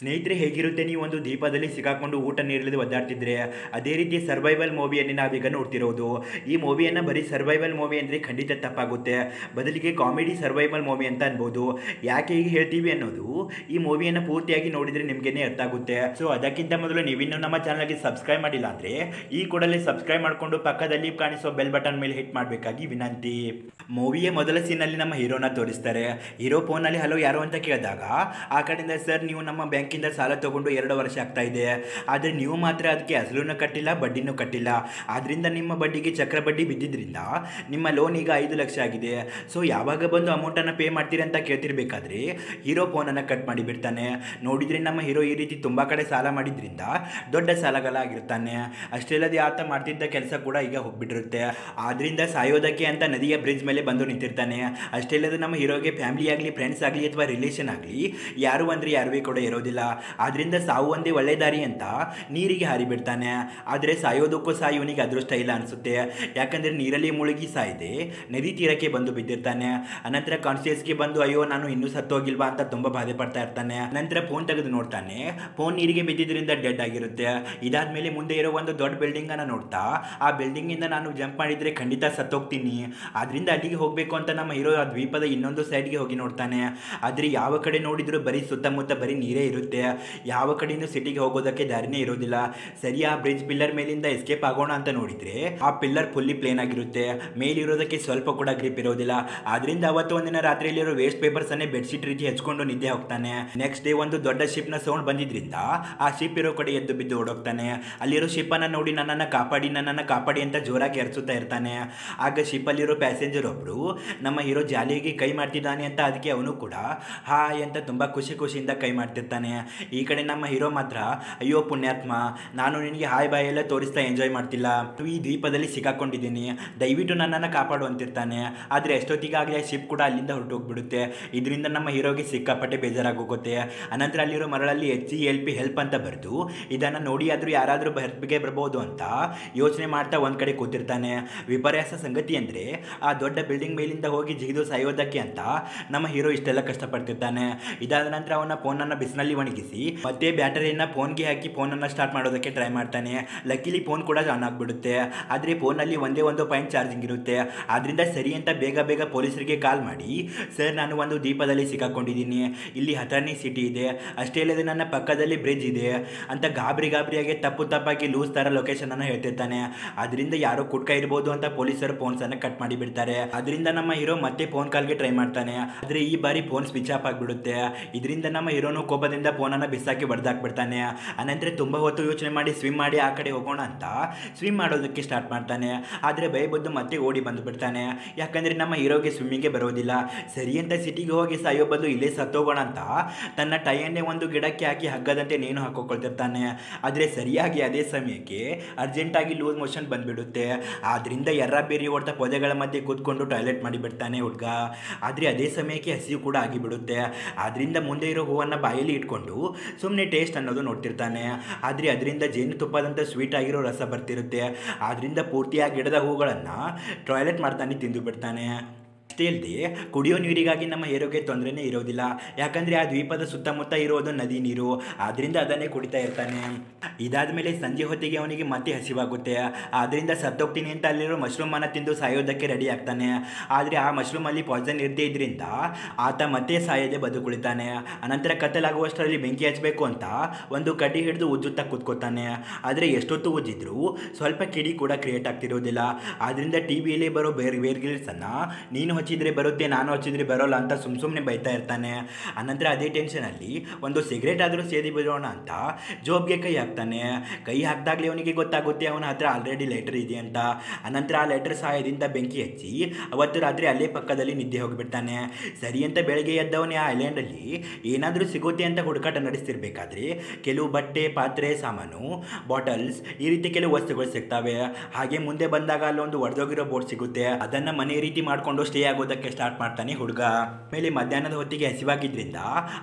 ಸ್ನೇಹಿತರೆ, ಹೇಗಿರುತ್ತೆ ನೀವು ಒಂದು ದೀಪದಲ್ಲಿ ಸಿಕ್ಕಾಕೊಂಡು ಊಟ ನೀರಿಲ್ಲದೆ ಒದ್ದಾಡ್ತಿದ್ರೆ ಅದೇ ರೀತಿ ಸರ್ವೈವಲ್ ಮೂವಿಯನ್ನು ನಾವೀಗ ನೋಡ್ತಿರೋದು. ಈ ಮೂವಿಯನ್ನು ಬರೀ ಸರ್ವೈವಲ್ ಮೂವಿ ಅಂದರೆ ಖಂಡಿತ ತಪ್ಪಾಗುತ್ತೆ. ಬದಲಿಗೆ ಕಾಮಿಡಿ ಸರ್ವೈವಲ್ ಮೂವಿ ಅಂತ ಅನ್ಬೋದು. ಯಾಕೆ ಹೀಗೆ ಹೇಳ್ತೀವಿ ಅನ್ನೋದು ಈ ಮೂವಿಯನ್ನು ಪೂರ್ತಿಯಾಗಿ ನೋಡಿದರೆ ನಿಮಗೇನೆ ಅರ್ಥ ಆಗುತ್ತೆ. ಸೊ ಅದಕ್ಕಿಂತ ಮೊದಲು ನೀವಿನ್ನೂ ನಮ್ಮ ಚಾನಲ್ಗೆ ಸಬ್ಸ್ಕ್ರೈಬ್ ಮಾಡಿಲ್ಲ ಅಂದರೆ ಈ ಕೂಡಲೇ ಸಬ್ಸ್ಕ್ರೈಬ್ ಮಾಡಿಕೊಂಡು ಪಕ್ಕದಲ್ಲಿ ಕಾಣಿಸೋ ಬೆಲ್ ಬಟನ್ ಮೇಲೆ ಹಿಟ್ ಮಾಡಬೇಕಾಗಿ ವಿನಂತಿ. ಮೂವಿಯ ಮೊದಲ ಸೀನಲ್ಲಿ ನಮ್ಮ ಹೀರೋನ ತೋರಿಸ್ತಾರೆ. ಹೀರೋ ಫೋನಲ್ಲಿ ಹಲೋ ಯಾರು ಅಂತ ಕೇಳಿದಾಗ ಆ ಕಡೆಯಿಂದ ಸರ್ ನೀವು ನಮ್ಮ ಬ್ಯಾಂಕಿಂದ ಸಾಲ ತಗೊಂಡು 2 ವರ್ಷ ಆಗ್ತಾ ಇದೆ, ಆದರೆ ನೀವು ಮಾತ್ರ ಅದಕ್ಕೆ ಅಸಲನ್ನು ಕಟ್ಟಿಲ್ಲ ಬಡ್ಡಿನೂ ಕಟ್ಟಿಲ್ಲ, ಆದ್ದರಿಂದ ನಿಮ್ಮ ಬಡ್ಡಿಗೆ ಚಕ್ರ ಬಡ್ಡಿ ಬಿದ್ದಿದ್ದರಿಂದ ನಿಮ್ಮ ಲೋನ್ ಈಗ 5 ಲಕ್ಷ ಆಗಿದೆ. ಸೊ ಯಾವಾಗ ಬಂದು ಅಮೌಂಟನ್ನು ಪೇ ಮಾಡ್ತೀರಿ ಅಂತ ಕೇಳ್ತಿರ್ಬೇಕಾದ್ರೆ ಹೀರೋ ಫೋನನ್ನು ಕಟ್ ಮಾಡಿಬಿಡ್ತಾನೆ. ನೋಡಿದರೆ ನಮ್ಮ ಹೀರೋ ಈ ರೀತಿ ತುಂಬ ಕಡೆ ಸಾಲ ಮಾಡಿದ್ರಿಂದ ದೊಡ್ಡ ಸಾಲಗಾರ ಆಗಿರ್ತಾನೆ. ಅಷ್ಟೇ ಅಲ್ಲದೆ ಆತ ಮಾಡ್ತಿದ್ದ ಕೆಲಸ ಕೂಡ ಈಗ ಹೋಗ್ಬಿಟ್ಟಿರುತ್ತೆ. ಆದ್ದರಿಂದ ಸಾಯೋದಕ್ಕೆ ಅಂತ ನದಿಯ ಬ್ರಿಡ್ಜ್ ಮೇಲೆ ಬಂದು ನಿಂತಿರ್ತಾನೆ. ಅಷ್ಟೇ ಅಲ್ಲದೆ ನಮ್ಮ ಹೀರೋಗೆ ಫ್ಯಾಮಿಲಿ ಆಗಲಿ ಫ್ರೆಂಡ್ಸ್ ಆಗಲಿ ಅಥವಾ ರಿಲೇಷನ್ ಆಗಲಿ ಯಾರು ಅಂದರೆ ಯಾರೂ ಕೂಡ ಇರೋದಿಲ್ಲ. ಆದ್ದರಿಂದ ಸಾವು ಒಂದೇ ಒಳ್ಳೆ ದಾರಿ ಅಂತ ನೀರಿಗೆ ಹಾರಿಬಿಡ್ತಾನೆ. ಆದರೆ ಸಾಯೋದಕ್ಕೂ ಸಹ ಇವನಿಗೆ ಅದೃಷ್ಟ ಇಲ್ಲ ಅನಿಸುತ್ತೆ. ಯಾಕಂದರೆ ನೀರಲ್ಲಿ ಮುಳುಗಿ ಸಾಯದೆ ನದಿ ತೀರಕ್ಕೆ ಬಂದು ಬಿದ್ದಿರ್ತಾನೆ. ಅನಂತರ ಕಾನ್ಶಿಯಸ್ಗೆ ಬಂದು ಅಯ್ಯೋ ನಾನು ಇನ್ನೂ ಸತ್ತೋಗಿಲ್ವಾ ಅಂತ ತುಂಬ ಬಾಧೆ ಪಡ್ತಾ ಇರ್ತಾನೆ. ನಂತರ ಫೋನ್ ತೆಗೆದು ನೋಡ್ತಾನೆ, ಫೋನ್ ನೀರಿಗೆ ಬಿದ್ದಿದ್ದರಿಂದ ಡೆಡ್ ಆಗಿರುತ್ತೆ. ಇದಾದ್ಮೇಲೆ ಮುಂದೆ ಇರೋ ಒಂದು ದೊಡ್ಡ ಬಿಲ್ಡಿಂಗ್ ಅನ್ನು ನೋಡ್ತಾ ಆ ಬಿಲ್ಡಿಂಗ್ ಇಂದ ನಾನು ಜಂಪ್ ಮಾಡಿದ್ರೆ ಖಂಡಿತ ಸತ್ತೋಗ್ತೀನಿ, ಆದ್ರಿಂದ ಅಲ್ಲಿಗೆ ಹೋಗಬೇಕು ಅಂತ ನಮ್ಮ ಹೀರೋ ಆ ದ್ವೀಪದ ಇನ್ನೊಂದು ಸೈಡ್ಗೆ ಹೋಗಿ ನೋಡ್ತಾನೆ. ಆದರೆ ಯಾವ ಕಡೆ ನೋಡಿದ್ರು ಬರೀ ಸುತ್ತಮುತ್ತ ಬರೀ ನೀರೇ ಇರುತ್ತೆ. ಯಾವ ಕಡೆಯಿಂದ ಸಿಟಿಗೆ ಹೋಗೋದಕ್ಕೆ ದಾರಿನೇ ಇರೋದಿಲ್ಲ. ಸರಿ ಆ ಬ್ರಿಡ್ಜ್ ಪಿಲ್ಲರ್ ಮೇಲಿಂದ ಎಸ್ಕೇಪ್ ಆಗೋಣ ಅಂತ ನೋಡಿದ್ರೆ ಆ ಪಿಲ್ಲರ್ ಫುಲ್ಲಿ ಪ್ಲೇನ್ ಆಗಿರುತ್ತೆ. ಮೇಲಿರೋದಕ್ಕೆ ಸ್ವಲ್ಪ ಕೂಡ ಗ್ರಿಪ್ ಇರೋದಿಲ್ಲ. ಆದ್ರಿಂದ ಅವತ್ತು ಒಂದಿನ ರಾತ್ರಿಯಲ್ಲಿರೋ ವೇಸ್ಟ್ ಪೇಪರ್ಸ್ ಅನ್ನೇ ಬೆಡ್ಶೀಟ್ ರೀತಿ ಹಚ್ಕೊಂಡು ನಿದ್ದೆ ಹೋಗ್ತಾನೆ. ನೆಕ್ಸ್ಟ್ ಡೇ ಒಂದು ದೊಡ್ಡ ಶಿಪ್ ನ ಸೌಂಡ್ ಬಂದಿದ್ರಿಂದ ಆ ಶಿಪ್ ಇರೋ ಕಡೆ ಎದ್ದು ಬಿದ್ದು ಓಡೋಗ್ತಾನೆ. ಅಲ್ಲಿರೋ ಶಿಪ್ ಅನ್ನ ನೋಡಿ ನನ್ನನ್ನು ಕಾಪಾಡಿ ಅಂತ ಜೋರಾಗಿ ಎರ್ಸುತ್ತಾ ಇರ್ತಾನೆ. ಆಗ ಶಿಪ್ ಅಲ್ಲಿರೋ ಪ್ಯಾಸೆಂಜರ್ ಒಬ್ರು ನಮ್ಮ ಹೀರೋ ಜಾಲಿಯಾಗಿ ಕೈ ಮಾಡ್ತಿದ್ದಾನೆ ಅಂತ ಅದಕ್ಕೆ ಅವನು ಕೂಡ ಹಾಯ್ ಅಂತ ತುಂಬಾ ಖುಷಿಯಿಂದ ಕೈ ಮಾಡ್ತಿರ್ತಾನೆ. ಈ ಕಡೆ ನಮ್ಮ ಹೀರೋ ಮಾತ್ರ ಅಯ್ಯೋ ಪುಣ್ಯಾತ್ಮ, ನಾನು ನಿನಗೆ ಹಾಯ್ ಬಾಯ್ ಎಲ್ಲ ತೋರಿಸ್ತಾ ಎಂಜಾಯ್ ಮಾಡ್ತಿಲ್ಲ, ಈ ದ್ವೀಪದಲ್ಲಿ ಸಿಕ್ಕಾಕೊಂಡಿದ್ದೀನಿ, ದಯವಿಟ್ಟು ನನ್ನನ್ನು ಕಾಪಾಡು ಅಂತಿರ್ತಾನೆ. ಆದರೆ ಎಷ್ಟೊತ್ತಿಗಾಗಲಿ ಆ ಶಿಪ್ ಕೂಡ ಅಲ್ಲಿಂದ ಹೊರಟೋಗ್ಬಿಡುತ್ತೆ. ಇದರಿಂದ ನಮ್ಮ ಹೀರೋಗೆ ಸಿಕ್ಕಾಪಟ್ಟೆ ಬೇಜಾರಾಗೋಗುತ್ತೆ. ಅನಂತರ ಅಲ್ಲಿರೋ ಮರಳಲ್ಲಿ HELP ಹೆಲ್ಪ್ ಅಂತ ಬರೆದು ಇದನ್ನು ನೋಡಿ ಆದರೂ ಯಾರಾದರೂ ಹೆಲ್ಪ್ಗೆ ಬರ್ಬೋದು ಅಂತ ಯೋಚನೆ ಮಾಡ್ತಾ ಒಂದು ಕಡೆ ಕೂತಿರ್ತಾನೆ. ವಿಪರ್ಯಾಸ ಸಂಗತಿ ಅಂದರೆ ಆ ದೊಡ್ಡ ಬಿಲ್ಡಿಂಗ್ ಮೇಲಿಂದ ಹೋಗಿ ಜಿಗಿದು ಸಾಯೋದಕ್ಕೆ ಅಂತ ನಮ್ಮ ಹೀರೋ ಇಷ್ಟೆಲ್ಲ ಕಷ್ಟಪಡ್ತಿರ್ತಾನೆ. ಇದಾದ ನಂತರ ಅವನ ಫೋನನ್ನು ಬಿಸಿನಲ್ಲಿ ಒಣಗಿಸಿ ಮತ್ತೆ ಬ್ಯಾಟರಿಯನ್ನು ಫೋನ್ಗೆ ಹಾಕಿ ಫೋನನ್ನು ಸ್ಟಾರ್ಟ್ ಮಾಡೋದಕ್ಕೆ ಟ್ರೈ ಮಾಡ್ತಾನೆ. ಲಕ್ಕಿಲಿ ಫೋನ್ ಕೂಡ ಆನ್ ಆಗಿಬಿಡುತ್ತೆ. ಆದರೆ ಫೋನಲ್ಲಿ ಒಂದೇ ಒಂದು ಪಾಯಿಂಟ್ ಚಾರ್ಜಿಂಗ್ ಇರುತ್ತೆ. ಆದ್ದರಿಂದ ಸರಿ ಅಂತ ಬೇಗ ಪೊಲೀಸರಿಗೆ ಕಾಲ್ ಮಾಡಿ ಸರ್ ನಾನು ಒಂದು ದ್ವೀಪದಲ್ಲಿ ಸಿಕ್ಕಾಕೊಂಡಿದ್ದೀನಿ, ಇಲ್ಲಿ ಹತ್ರನೇ ಸಿಟಿ ಇದೆ, ಅಷ್ಟೇ ಅಲ್ಲದೆ ನನ್ನ ಪಕ್ಕದಲ್ಲಿ ಬ್ರಿಡ್ಜ್ ಇದೆ ಅಂತ ಗಾಬರಿಯಾಗಿ ತಪ್ಪಾಗಿ ಲೂಸ್ ಥರ ಲೊಕೇಶನ್ ಅನ್ನು ಹೇಳ್ತಿರ್ತಾನೆ. ಅದರಿಂದ ಯಾರೋ ಕುಟ್ಕ ಇರ್ಬೋದು ಅಂತ ಪೊಲೀಸರು ಫೋನ್ಸ್ ಅನ್ನು ಕಟ್ ಮಾಡಿ ಬಿಡ್ತಾರೆ. ಅದರಿಂದ ನಮ್ಮ ಹೀರೋ ಮತ್ತೆ ಫೋನ್ ಕಾಲ್ಗೆ ಟ್ರೈ ಮಾಡ್ತಾನೆ. ಆದರೆ ಈ ಬಾರಿ ಫೋನ್ ಸ್ವಿಚ್ ಆಫ್ ಆಗಿಬಿಡುತ್ತೆ. ಇದರಿಂದ ನಮ್ಮ ಹೀರೋನು ಕೋಪದಿಂದ ಫೋನನ್ನು ಬಿಸಾಕಿ ಬಡ್ದಾಕ್ಬಿಡ್ತಾನೆ. ಅನಂತರ ತುಂಬ ಹೊತ್ತು ಯೋಚನೆ ಮಾಡಿ ಸ್ವಿಮ್ ಮಾಡಿ ಆ ಕಡೆ ಹೋಗೋಣ ಅಂತ ಸ್ವಿಮ್ ಮಾಡೋದಕ್ಕೆ ಸ್ಟಾರ್ಟ್ ಮಾಡ್ತಾನೆ. ಆದರೆ ಭಯಬದ್ದು ಮತ್ತೆ ಓಡಿ ಬಂದುಬಿಡ್ತಾನೆ. ಯಾಕಂದರೆ ನಮ್ಮ ಹೀರೋಗೆ ಸ್ವಿಮ್ಮಿಂಗ್ಗೆ ಬರೋದಿಲ್ಲ. ಸರಿ ಅಂತ ಸಿಟಿಗೆ ಹೋಗಿ ಸಾಯೋ ಬದಲು ಇಲ್ಲೇ ಸತ್ತೋಗೋಣ ಅಂತ ತನ್ನ ಟೈಯನ್ನೇ ಒಂದು ಗಿಡಕ್ಕೆ ಹಾಕಿ ಹಗ್ಗದಂತೆ ನೇಣು ಹಾಕೊಳ್ತಿರ್ತಾನೆ. ಆದರೆ ಸರಿಯಾಗಿ ಅದೇ ಸಮಯಕ್ಕೆ ಅರ್ಜೆಂಟಾಗಿ ಲೂಸ್ ಮೋಷನ್ ಬಂದುಬಿಡುತ್ತೆ. ಆದ್ದರಿಂದ ಬೇರಿ ಓಡ್ತಾ ಪೊದೆಗಳ ಮಧ್ಯೆ ಕೂತ್ಕೊಂಡು ಟಾಯ್ಲೆಟ್ ಮಾಡಿಬಿಡ್ತಾನೆ ಹುಡುಗ. ಆದರೆ ಅದೇ ಸಮಯಕ್ಕೆ ಹಸಿವು ಕೂಡ ಆಗಿಬಿಡುತ್ತೆ. ಆದ್ದರಿಂದ ಮುಂದೆ ಇರೋ ಹೂವನ್ನು ಬಾಯಲ್ಲಿ ಇಟ್ಕೊಂಡು ಸುಮ್ಮನೆ ಟೇಸ್ಟ್ ಅನ್ನೋದು ನೋಡ್ತಿರ್ತಾನೆ. ಆದರೆ ಅದರಿಂದ ಜೇನುತುಪ್ಪದಂಥ ಸ್ವೀಟ್ ಆಗಿರೋ ರಸ ಬರ್ತಿರುತ್ತೆ. ಆದ್ದರಿಂದ ಪೂರ್ತಿಯಾಗಿ ಗಿಡದ ಹೂಗಳನ್ನು ಟಾಯ್ಲೆಟ್ ಮಾಡ್ತಾನೆ ತಿಂದು ಬಿಡ್ತಾನೆ. ಅಷ್ಟೇ ಅಲ್ಲದೆ ಕುಡಿಯೋ ನೀರಿಗಾಗಿ ನಮ್ಮ ಹೀರೋಗೆ ತೊಂದರೆನೇ ಇರೋದಿಲ್ಲ. ಯಾಕಂದರೆ ಆ ದ್ವೀಪದ ಸುತ್ತಮುತ್ತ ಇರೋದು ನದಿ ನೀರು, ಆದ್ದರಿಂದ ಅದನ್ನೇ ಕುಡಿತಾ ಇರ್ತಾನೆ. ಇದಾದ ಮೇಲೆ ಸಂಜೆ ಹೊತ್ತಿಗೆ ಅವನಿಗೆ ಮತ್ತೆ ಹಸಿವಾಗುತ್ತೆ. ಆದ್ದರಿಂದ ಸತ್ತೋಗ್ತೀನಿ ಅಂತ ಅಲ್ಲಿರೋ ಮಶ್ರೂಮನ್ನು ತಿಂದು ಸಾಯೋದಕ್ಕೆ ರೆಡಿ ಆಗ್ತಾನೆ. ಆದರೆ ಆ ಮಶ್ರೂಮಲ್ಲಿ ಪಾಯ್ಸನ್ ಇರದೇ ಇದರಿಂದ ಆತ ಮತ್ತೆ ಸಾಯದೆ ಬದುಕುಳಿತಾನೆ. ಅನಂತರ ಕತ್ತಲಾಗುವಷ್ಟರಲ್ಲಿ ಬೆಂಕಿ ಹಚ್ಚಬೇಕು ಅಂತ ಒಂದು ಕಡ್ಡಿ ಹಿಡಿದು ಉಜ್ಜುತ್ತಾ ಕೂತ್ಕೋತಾನೆ. ಆದರೆ ಎಷ್ಟೊತ್ತು ಉಜ್ಜಿದ್ರೂ ಸ್ವಲ್ಪ ಕಿಡಿ ಕೂಡ ಕ್ರಿಯೇಟ್ ಆಗ್ತಿರೋದಿಲ್ಲ. ಆದ್ದರಿಂದ ಟಿವಿಯಲ್ಲಿ ಬರೋ ಬೇರ್ಗಿಲ್ಸನ್ನು ನೀನು ಹಚ್ಚಿದ್ರೆ ಬರುತ್ತೆ, ನಾನು ಹಚ್ಚಿದ್ರೆ ಬರೋಲ್ಲ ಅಂತ ಸುಮ್ಮನೆ ಬೈತಾ ಇರ್ತಾನೆ. ಅನಂತರ ಅದೇ ಟೆನ್ಷನಲ್ಲಿ ಒಂದು ಸಿಗರೇಟ್ ಆದರೂ ಸೇದಿ ಬಿಡೋಣ ಅಂತ ಜೋಬ್ಗೆ ಕೈ ಹಾಕ್ತಾನೆ. ಕೈ ಹಾಕಿದಾಗಲೇ ಅವನಿಗೆ ಗೊತ್ತಾಗುತ್ತೆ ಅವನ ಹತ್ರ ಆಲ್ರೆಡಿ ಲೈಟರ್ ಇದೆ ಅಂತ. ಅನಂತರ ಆ ಲೈಟರ್ ಸಹಾಯದಿಂದ ಬೆಂಕಿ ಹಚ್ಚಿ ಅವತ್ತು ರಾತ್ರಿ ಅಲ್ಲೇ ಪಕ್ಕದಲ್ಲಿ ನಿದ್ದೆ ಹೋಗಿಬಿಡ್ತಾನೆ. ಸರಿ ಅಂತ ಬೆಳಗ್ಗೆ ಎದ್ದವನೇ ಆ ಐಲ್ಯಾಂಡಲ್ಲಿ ಏನಾದರೂ ಸಿಗುತ್ತೆ ಅಂತ ಹುಡುಕಾಟ ನಡೆಸ್ತಿರ್ಬೇಕಾದ್ರೆ ಕೆಲವು ಬಟ್ಟೆ, ಪಾತ್ರೆ, ಸಾಮಾನು, ಬಾಟಲ್ಸ್ ಈ ರೀತಿ ಕೆಲವು ವಸ್ತುಗಳು ಸಿಗ್ತವೆ. ಹಾಗೆ ಮುಂದೆ ಬಂದಾಗ ಅಲ್ಲೊಂದು ಒಡೆದೋಗಿರೋ ಬೋಟ್ ಸಿಗುತ್ತೆ. ಅದನ್ನು ಮನೆ ರೀತಿ ಮಾಡಿಕೊಂಡು ಸ್ಟೇ ಆಗೋದಕ್ಕೆ ಸ್ಟಾರ್ಟ್ ಮಾಡ್ತಾನೆ ಹುಡುಗ. ಆಮೇಲೆ ಮಧ್ಯಾಹ್ನದ ಹೊತ್ತಿಗೆ ಹಸಿವಾಗಿದ್ರಿಂದ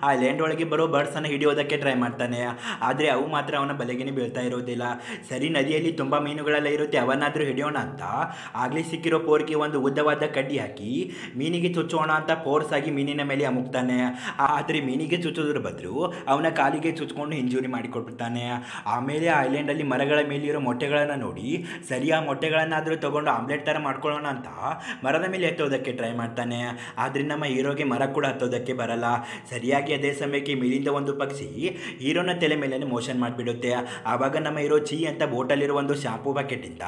ಆ ಲ್ಯಾಂಡ್ ಒಳಗೆ ಬರೋ ಬರ್ಡ್ಸ್ ಅನ್ನು ಹಿಡಿಯೋದಕ್ಕೆ ಟ್ರೈ ಮಾಡ್ತಾನೆ. ಆದರೆ ಅವು ಮಾತ್ರ ಅವನ ಬಲೆಗೆನೆ ಬೀಳ್ತಾ ಇರೋದಿಲ್ಲ. ಸರಿ, ನದಿಯಲ್ಲಿ ತುಂಬಾ ಮೀನುಗಳೆಲ್ಲ ಇರುತ್ತೆ, ಅವನ್ನಾದ್ರೂ ಹಿಡಿಯೋಣ ಅಂತ ಆಗ್ಲೇ ಸಿಕ್ಕಿರೋ ಪೋರ್ಗೆ ಒಂದು ಉದ್ದವಾದ ಕಡ್ಡಿ ಹಾಕಿ ಮೀನಿಗೆ ಚುಚ್ಚೋಣ ಅಂತ ಫೋರ್ಸ್ ಆಗಿ ಮೀನಿನ ಮೇಲೆ ಅಮುಕ್ತಾನೆ. ಆದರೆ ಮೀನಿಗೆ ಚುಚ್ಚೋದ್ರ ಬದಲು ಅವನ ಕಾಲಿಗೆ ಚುಚ್ಕೊಂಡು ಇಂಜುರಿ ಮಾಡಿಕೊಟ್ಬಿಡ್ತಾನೆ. ಆಮೇಲೆ ಐಲ್ಯಾಂಡ್ ಅಲ್ಲಿ ಮರಗಳ ಮೇಲಿರೋ ಮೊಟ್ಟೆಗಳನ್ನ ನೋಡಿ ಸರಿ ಆ ಮೊಟ್ಟೆಗಳನ್ನಾದ್ರೂ ತಗೊಂಡು ಆಮ್ಲೆಟ್ ತರ ಮಾಡ್ಕೊಳ್ಳೋಣ ಅಂತ ಮರದ ಮೇಲೆ ಎತ್ತೋದಕ್ಕೆ ಟ್ರೈ ಮಾಡ್ತಾನೆ. ಆದ್ರೆ ನಮ್ಮ ಹೀರೋಗೆ ಮರ ಕೂಡ ಹತ್ತೋದಕ್ಕೆ ಬರಲ್ಲ. ಸರಿಯಾಗಿ ಅದೇ ಸಮಯಕ್ಕೆ ಮೇಲಿಂದ ಒಂದು ಪಕ್ಷಿ ಹೀರೋನ ತಲೆ ಮೇಲೆ ಮೋಷನ್ ಮಾಡಿಬಿಡುತ್ತೆ. ಆವಾಗ ನಮ್ಮ ಹೀರೋ ಚೀ ಅಂತ ಬೋಟಲ್ಲಿರೋ ಒಂದು ಶಾಂಪೂ ಬಕೆಟಿಂದ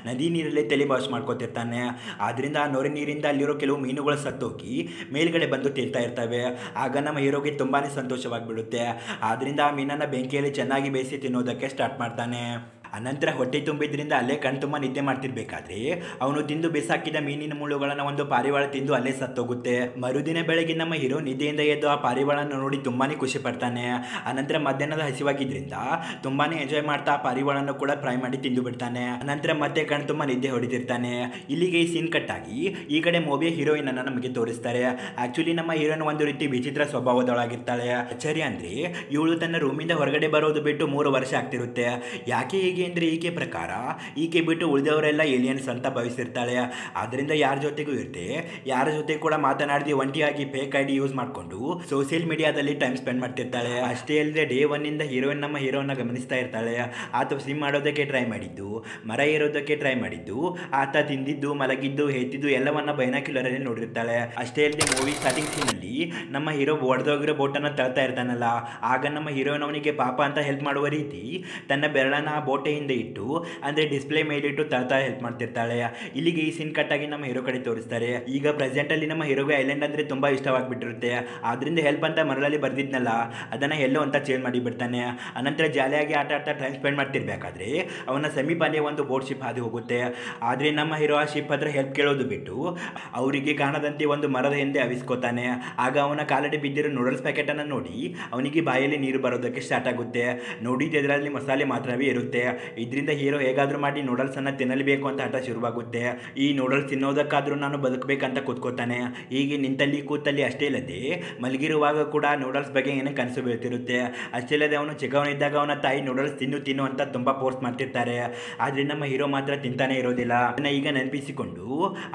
ನದಿ ನೀರಲ್ಲಿ ತಲೆ ವಾಶ್ ಮಾಡ್ಕೊತಿರ್ತಾನೆ. ಆದ್ರಿಂದ ಆ ನೊರೆ ನೀರಿಂದ ಅಲ್ಲಿರೋ ಕೆಲವು ಮೀನುಗಳು ಸತ್ತೋಗಿ ಮೇಲ್ಗಡೆ ಬಂದು ತೇಲ್ತಾ ಇರ್ತವೆ. ಆಗ ನಮ್ಮ ಹೀರೋಗೆ ತುಂಬಾನೇ ಸಂತೋಷವಾಗಿಬಿಡುತ್ತೆ. ಆದ್ರಿಂದ ಆ ಮೀನನ್ನ ಬೆಂಕಿಯಲ್ಲಿ ಚೆನ್ನಾಗಿ ಬೇಯಿಸಿ ತಿನ್ನೋದಕ್ಕೆ ಸ್ಟಾರ್ಟ್ ಮಾಡ್ತಾನೆ. ಅನಂತರ ಹೊಟ್ಟೆ ತುಂಬಿದ್ರಿಂದ ಅಲ್ಲೇ ಕಣ್ ತುಂಬ ನಿದ್ದೆ ಮಾಡ್ತಿರ್ಬೇಕಾದ್ರೆ ಅವನು ತಿಂದು ಬಿಸಾಕಿದ ಮೀನಿನ ಮುಳ್ಳುಗಳನ್ನು ಒಂದು ಪಾರಿವಾಳ ತಿಂದು ಅಲ್ಲೇ ಸತ್ತೋಗುತ್ತೆ. ಮರುದಿನ ಬೆಳಗ್ಗೆ ನಮ್ಮ ಹೀರೋ ನಿದ್ದೆಯಿಂದ ಎದ್ದು ಆ ಪಾರಿವಾಳನ್ನು ನೋಡಿ ತುಂಬಾನೇ ಖುಷಿ ಪಡ್ತಾನೆ. ಅನಂತರ ಮಧ್ಯಾಹ್ನದ ಹಸಿವಾಗಿದ್ರಿಂದ ತುಂಬಾನೇ ಎಂಜಾಯ್ ಮಾಡ್ತಾ ಆ ಪಾರಿವಾಳನ್ನು ಕೂಡ ಫ್ರೈ ಮಾಡಿ ತಿಂದು ಬಿಡ್ತಾನೆ. ಅನಂತರ ಮತ್ತೆ ಕಣ್ ತುಂಬ ನಿದ್ದೆ ಹೊಡಿತಿರ್ತಾನೆ. ಇಲ್ಲಿಗೆ ಈ ಸೀನ್ ಕಟ್ ಆಗಿ ಈ ಕಡೆ ಮೂವಿಯ ಹೀರೋಯಿನ್ ಅನ್ನ ನಮಗೆ ತೋರಿಸ್ತಾರೆ. ಆಕ್ಚುಲಿ ನಮ್ಮ ಹೀರೋಯಿನ್ ಒಂದು ರೀತಿ ವಿಚಿತ್ರ ಸ್ವಭಾವದೊಳಗಿರ್ತಾಳೆ. ಆಶ್ಚರ್ಯ ಅಂದ್ರೆ ಇವಳು ತನ್ನ ರೂಮಿಂದ ಹೊರಗಡೆ ಬರೋದು ಬಿಟ್ಟು 3 ವರ್ಷ ಆಗ್ತಿರುತ್ತೆ. ಯಾಕೆ ಹೀಗೆ ಅಂದ್ರೆ ಈಕೆ ಪ್ರಕಾರ ಈಕೆ ಬಿಟ್ಟು ಉಳಿದವರೆಲ್ಲ ಏಲಿಯನ್ಸ್ ಅಂತ ಭಾವಿಸಿರ್ತಾಳೆ. ಆದ್ರಿಂದ ಯಾರ ಜೊತೆಗೂ ಇರ್ತೆ ಯಾರ ಜೊತೆ ಕೂಡ ಮಾತನಾಡದೆ ಒಂಟಿಯಾಗಿ ಫೇಕ್ ಐಡಿ ಯೂಸ್ ಮಾಡಿಕೊಂಡು ಸೋಷಿಯಲ್ ಮೀಡಿಯಾದಲ್ಲಿ ಟೈಮ್ ಸ್ಪೆಂಡ್ ಮಾಡ್ತಿರ್ತಾಳೆ. ಅಷ್ಟೇ ಅಲ್ಲದೆ ಡೇ 1 ಇಂದ ಹೀರೋಯಿನ್ ನಮ್ಮ ಹೀರೋನ ಗಮನಿಸ್ತಾ ಇರ್ತಾಳೆ. ಆತ ಸ್ವಿಮ್ ಮಾಡೋದಕ್ಕೆ ಟ್ರೈ ಮಾಡಿದ್ದು, ಮರ ಏರೋದಕ್ಕೆ ಟ್ರೈ ಮಾಡಿದ್ದು, ಆತ ತಿಂದಿದ್ದು, ಮಲಗಿದ್ದು, ಹೇತಿದ್ದು ಎಲ್ಲವನ್ನ ಬೈನಾಕ್ಯುಲರ್ ಅಲ್ಲಿ ನೋಡಿರ್ತಾಳೆ. ಅಷ್ಟೇ ಅಲ್ಲದೆ ಮೂವಿ ಸ್ಟಾರ್ಟಿಂಗ್ ಸೀನ್ ಅಲ್ಲಿ ನಮ್ಮ ಹೀರೋ ಒಡೆದೋಗಿರೋ ಬೋಟನ್ನು ತಳ್ತಾ ಇರ್ತಾನಲ್ಲ, ಆಗ ನಮ್ಮ ಹೀರೋಯಿನ್ ಅವನಿಗೆ ಪಾಪ ಅಂತ ಹೆಲ್ಪ್ ಮಾಡುವ ರೀತಿ ತನ್ನ ಬೆರಳನ್ನ ಆ ಬೋಟೆ ಹಿಂದೆ ಇಟ್ಟು ಅಂದ್ರೆ ಡಿಸ್ಪ್ಲೇ ಮೇಲಿಟ್ಟು ತಳ್ತಾ ಹೆಲ್ಪ್ ಮಾಡ್ತಿರ್ತಾಳೆ. ಇಲ್ಲಿಗೆ ಈ ಸೀನ್ ಕಟ್ ಆಗಿ ನಮ್ಮ ಹೀರೋ ಕಡೆ ತೋರಿಸ್ತಾರೆ. ಈಗ ಪ್ರೆಸೆಂಟ್ ಅಲ್ಲಿ ನಮ್ಮ ಹೀರೋಗೆ ಐಲ್ಯಾಂಡ್ ಅಂದ್ರೆ ತುಂಬಾ ಇಷ್ಟವಾಗಿಬಿಟ್ಟಿರುತ್ತೆ. ಆದ್ರಿಂದ ಹೆಲ್ಪ್ ಅಂತ ಮರಳಲ್ಲಿ ಬರ್ದಿದ್ನಲ್ಲ ಅದನ್ನ ಎಲ್ಲೋ ಅಂತ ಚೇಂಜ್ ಮಾಡಿ ಬಿಡ್ತಾನೆ. ಅನಂತರ ಜಾಲಿಯಾಗಿ ಆಟ ಆಡ್ತಾ ಟೈಮ್ ಸ್ಪೆಂಡ್ ಮಾಡ್ತಿರ್ಬೇಕಾದ್ರೆ ಅವನ ಸಮೀಪನೇ ಒಂದು ಬೋಟ್ ಶಿಪ್ ಹಾದು ಹೋಗುತ್ತೆ. ಆದ್ರೆ ನಮ್ಮ ಹೀರೋ ಆ ಶಿಪ್ ಹತ್ರ ಹೆಲ್ಪ್ ಕೇಳೋದು ಬಿಟ್ಟು ಅವರಿಗೆ ಕಾಣದಂತೆ ಒಂದು ಮರದ ಹಿಂದೆ ಅವಿಸ್ಕೋತಾನೆ. ಆಗ ಅವನ ಕಾಲಡಿ ಬಿದ್ದಿರೋ ನೂಡಲ್ಸ್ ಪ್ಯಾಕೆಟ್ ಅನ್ನ ನೋಡಿ ಅವನಿಗೆ ಬಾಯಲ್ಲಿ ನೀರು ಬರೋದಕ್ಕೆ ಸ್ಟಾರ್ಟ್ ಆಗುತ್ತೆ. ನೋಡಿದ ಇದರಲ್ಲಿ ಮಸಾಲೆ ಮಾತ್ರವೇ ಇರುತ್ತೆ. ಇದರಿಂದ ಹೀರೋ ಹೇಗಾದ್ರೂ ಮಾಡಿ ನೂಡಲ್ಸ್ ಅನ್ನ ತಿನ್ನಲೇಬೇಕು ಅಂತ ಹಠ ಶುರುವಾಗುತ್ತೆ. ಈ ನೂಡಲ್ಸ್ ತಿನ್ನೋದಕ್ಕಾದ್ರೂ ನಾನು ಬದುಕಬೇಕಂತ ಕೂತ್ಕೋತಾನೆ. ಹೀಗೆ ನಿಂತಲ್ಲಿ ಕೂತಲ್ಲಿ ಅಷ್ಟೇ ಇಲ್ಲದೆ ಮಲಗಿರುವಾಗ ಕೂಡ ನೂಡಲ್ಸ್ ಬಗ್ಗೆ ಏನೋ ಕನಸು ಬೀಳ್ತಿರುತ್ತೆ. ಅಷ್ಟೇ ಇಲ್ಲದೆ ಅವನು ಚಿಕ್ಕವನಿದ್ದಾಗ ಅವನ ತಾಯಿ ನೂಡಲ್ಸ್ ತಿನ್ನು ಅಂತ ತುಂಬಾ ಫೋರ್ಸ್ ಮಾಡ್ತಿರ್ತಾರೆ. ಆದ್ರೆ ನಮ್ಮ ಹೀರೋ ಮಾತ್ರ ತಿಂತಾನೆ ಇರೋದಿಲ್ಲ. ಅದನ್ನ ಈಗ ನೆನಪಿಸಿಕೊಂಡು